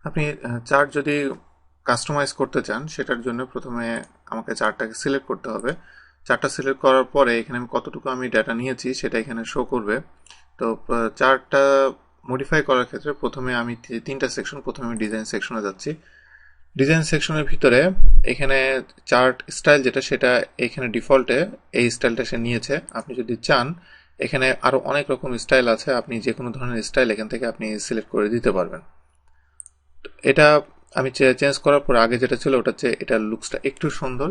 আপনি চার্ট যদি কাস্টমাইজ করতে চান সেটার জন্য প্রথমে আমাকে চার্টটাকে সিলেক্ট করতে হবে। চার্টটা সিলেক্ট করার পরে এখানে আমি কতটুকু আমি ডাটা নিয়েছি সেটা এখানে শো করবে। তো চার্টটা মডিফাই করার ক্ষেত্রে প্রথমে আমি তিনটা সেকশন, প্রথমে আমি ডিজাইন সেকশনে যাচ্ছি। ডিজাইন সেকশনের ভিতরে এখানে চার্ট স্টাইল যেটা সেটা এখানে ডিফল্টে এই স্টাইলটা সে নিয়েছে। আপনি যদি চান এখানে আরো অনেক রকম স্টাইল আছে, আপনি যে কোনো ধরনের স্টাইল এখান থেকে আপনি সিলেক্ট করে দিতে পারবেন। এটা আমি চেঞ্জ করার পর আগে যেটা ছিল ওটা হচ্ছে এটার লুকসটা একটু সুন্দর,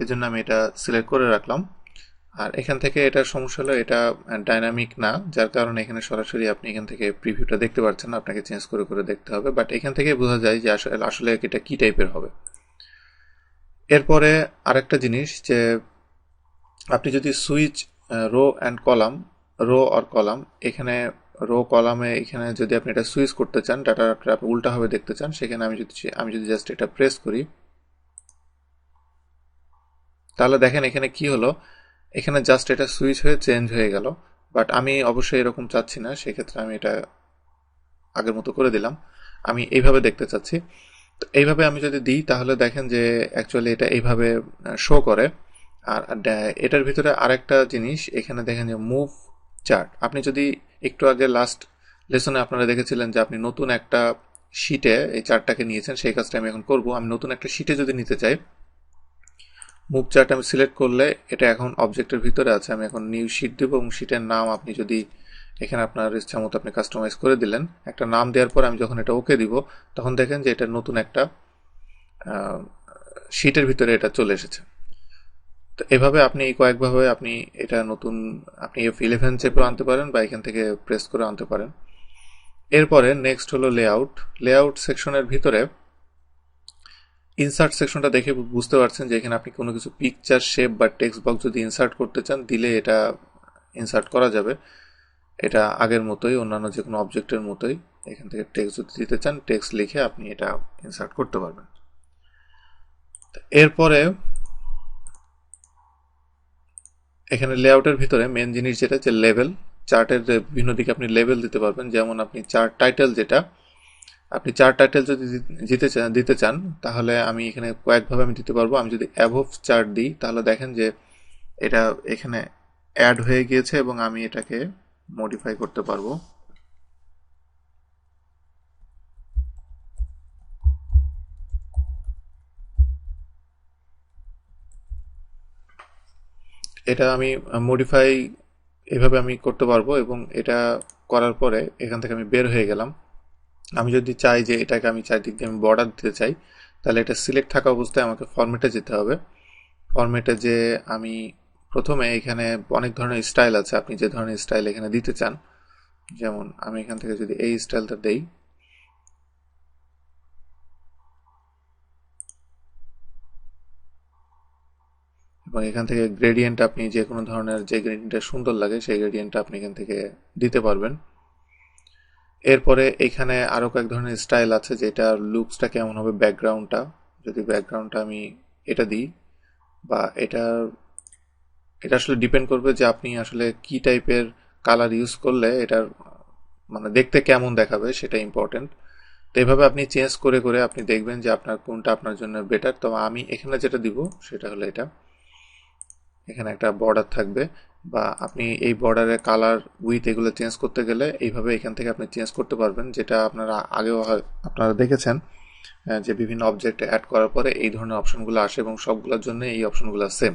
এই জন্য আমি এটা সিলেক্ট করে রাখলাম। আর এখান থেকে এটা সমস্যা হলো এটা ডাইনামিক না, যার কারণে এখানে সরাসরি আপনি এখান থেকে প্রিভিউটা দেখতে পাচ্ছেন না, আপনাকে চেঞ্জ করে করে দেখতে হবে। বাট এখান থেকে বোঝা যায় যে আসলে আসলে এটা কি টাইপের হবে। এরপরে আরেকটা জিনিস যে আপনি যদি switch row and column, row আর কলাম, এখানে রো কলামে এখানে যদি আপনি এটা সুইচ করতে চান, ডাটাটা আপনি উল্টাভাবে দেখতে চান, সেখানে আমি যদি জাস্ট এটা প্রেস করি, তাহলে দেখেন এখানে কি হলো, এখানে জাস্ট এটা সুইচ হয়ে চেঞ্জ হয়ে গেল। বাট আমি অবশ্যই এরকম চাচ্ছি না, সেক্ষেত্রে আমি এটা আগের মতো করে দিলাম। আমি এইভাবে দেখতে চাচ্ছি। তো এইভাবে আমি যদি দিই তাহলে দেখেন যে অ্যাকচুয়ালি এটা এইভাবে শো করে। আর এটার ভিতরে আরেকটা জিনিস এখানে দেখেন যে মুভ চার্ট, আপনি যদি একটু আগে লাস্ট লেসনে আপনারা দেখেছিলেন যে আপনি নতুন একটা শিটে এই চার্টটাকে নিয়েছেন, সেই কাজটা আমি এখন করব। আমি নতুন একটা শিটে যদি নিতে চাই, মুভ চার্ট আমি সিলেক্ট করলে এটা এখন অবজেক্টের ভিতরে আছে, আমি এখন নিউ শিট দেব এবং শিটের নাম আপনি যদি এখানে আপনার ইচ্ছা মতো আপনি কাস্টমাইজ করে দিলেন। একটা নাম দেওয়ার পর আমি যখন এটা ওকে দিব তখন দেখেন যে এটা নতুন একটা শিটের ভিতরে এটা চলে এসেছে। তো এভাবে আপনি কয়েকভাবে আপনি এটা নতুন আপনি F11 চেপেও আনতে পারেন বা এখান থেকে প্রেস করে আনতে পারেন। এরপরে নেক্সট হলো লেআউট। লেআউট সেকশনের ভিতরে ইনসার্ট সেকশনটা দেখে বুঝতে পারছেন যে এখানে আপনি কোনো কিছু পিকচার, শেপ বা টেক্সট বক্স যদি ইনসার্ট করতে চান দিলে এটা ইনসার্ট করা যাবে। এটা আগের মতোই অন্যান্য যে কোনো অবজেক্টের মতোই, এখান থেকে টেক্সট যদি দিতে চান টেক্সট লিখে আপনি এটা ইনসার্ট করতে পারবেন। এরপরে এখানে লেআউটের ভিতরে মেন জিনিস যেটা হচ্ছে লেভেল। চার্টের বিভিন্ন দিকে আপনি লেভেল দিতে পারবেন, যেমন আপনি চার্ট টাইটেল যেটা, আপনি চার্ট টাইটেল যদি দিতে চান তাহলে আমি এখানে কয়েকভাবে আমি দিতে পারবো। আমি যদি অ্যাবোভ চার্ট দিই তাহলে দেখেন যে এটা এখানে অ্যাড হয়ে গিয়েছে এবং আমি এটাকে মডিফাই করতে পারবো। এটা আমি মডিফাই এভাবে আমি করতে পারবো এবং এটা করার পরে এখান থেকে আমি বের হয়ে গেলাম। আমি যদি চাই যে এটাকে আমি চারদিক দিয়ে আমি বর্ডার দিতে চাই তাহলে এটা সিলেক্ট থাকা অবস্থায় আমাকে ফরম্যাটে যেতে হবে। ফরম্যাটে যে আমি প্রথমে এখানে অনেক ধরনের স্টাইল আছে, আপনি যে ধরনের স্টাইল এখানে দিতে চান, যেমন আমি এখান থেকে যদি এই স্টাইলটা দেই, এবং এখান থেকে গ্রেডিয়েন্ট আপনি যে কোনো ধরনের যে গ্রেডিয়েন্টটা সুন্দর লাগে সেই গ্রেডিয়েন্টটা আপনি এখান থেকে দিতে পারবেন। এরপরে এখানে আরো কয়েক ধরনের স্টাইল আছে যেটা লুকসটা কেমন হবে, ব্যাকগ্রাউন্ডটা, যদি ব্যাকগ্রাউন্ডটা আমি এটা দিই বা এটা এটা আসলে ডিপেন্ড করবে যে আপনি আসলে কি টাইপের কালার ইউজ করলে এটার মানে দেখতে কেমন দেখাবে সেটা ইম্পর্টেন্ট। তো এভাবে আপনি চেঞ্জ করে করে আপনি দেখবেন যে আপনার কোনটা আপনার জন্য বেটার। তো আমি এখানে যেটা দিব সেটা হলো এটা, এখানে একটা বর্ডার থাকবে বা আপনি এই বর্ডারের কালার উইথ এগুলো চেঞ্জ করতে গেলে এইভাবে এখান থেকে আপনি চেঞ্জ করতে পারবেন, যেটা আপনারা আগেও আপনারা দেখেছেন যে বিভিন্ন অবজেক্ট অ্যাড করার পরে এই ধরনের অপশনগুলো আসে এবং সবগুলোর জন্য এই অপশনগুলো সেম।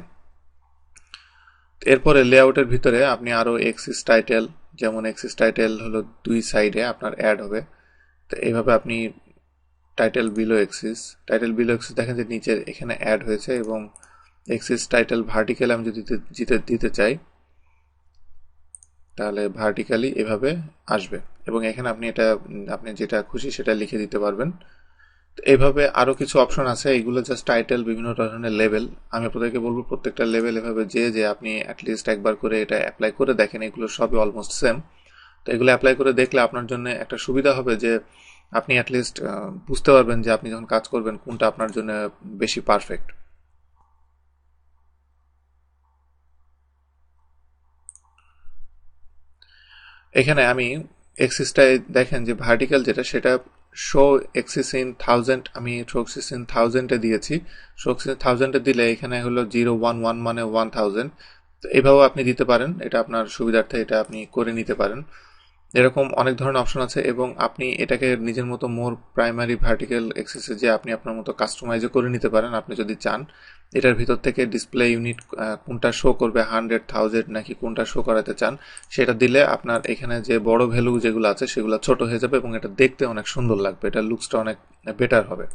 এরপরে লেআউটের ভিতরে আপনি আরো এক্সিস টাইটেল, যেমন এক্সিস টাইটেল হলো দুই সাইডে আপনার অ্যাড হবে। তো এইভাবে আপনি টাইটেল বিলো এক্সিস দেখেন যে নিচে এখানে অ্যাড হয়েছে এবং এক্সিস টাইটেল ভার্টিক্যাল আমি যদি দিতে চাই তাহলে ভার্টিক্যালি এভাবে আসবে এবং এখানে আপনি এটা আপনি যেটা খুশি সেটা লিখে দিতে পারবেন। তো এইভাবে আরো কিছু অপশন আছে, এগুলো জাস্ট টাইটেল, বিভিন্ন ধরনের লেভেল। আমি আপনাদেরকে বলবো প্রত্যেকটা লেভেল এভাবে যে আপনি অ্যাটলিস্ট একবার করে এটা অ্যাপ্লাই করে দেখেন, এগুলো সবই অলমোস্ট সেম। তো এগুলো অ্যাপ্লাই করে দেখলে আপনার জন্য একটা সুবিধা হবে যে আপনি অ্যাটলিস্ট বুঝতে পারবেন যে আপনি যখন কাজ করবেন কোনটা আপনার জন্য বেশি পারফেক্ট। এখানে আমি এক্সিসটাই দেখেন যে ভার্টিক্যাল যেটা সেটা শো এক্সিস ইন 1000, আমি শো এক্সিস ইন 1000-এ দিয়েছি। শো এক্সিস 1000-এ দিলে এখানে হলো 011 মানে 1000। তো এইভাবেও আপনি দিতে পারেন, এটা আপনার সুবিধার্থে এটা আপনি করে নিতে পারেন। এরকম অনেক ধরনের অপশন আছে এবং আপনি এটাকে নিজের মতো মোর প্রাইমারি ভার্টিক্যাল এক্সেসে যে আপনি আপনার মতো কাস্টমাইজও করে নিতে পারেন আপনি যদি চান। এটার ভিতর থেকে ডিসপ্লে ইউনিট কোনটা শো করবে 100,000 নাকি কোনটা শো করাতে চান সেটা দিলে আপনার এখানে যে বড় ভ্যালু যেগুলো আছে সেগুলো ছোট হয়ে যাবে এবং এটা দেখতে অনেক সুন্দর লাগবে, এটা লুকসটা অনেক বেটার হবে।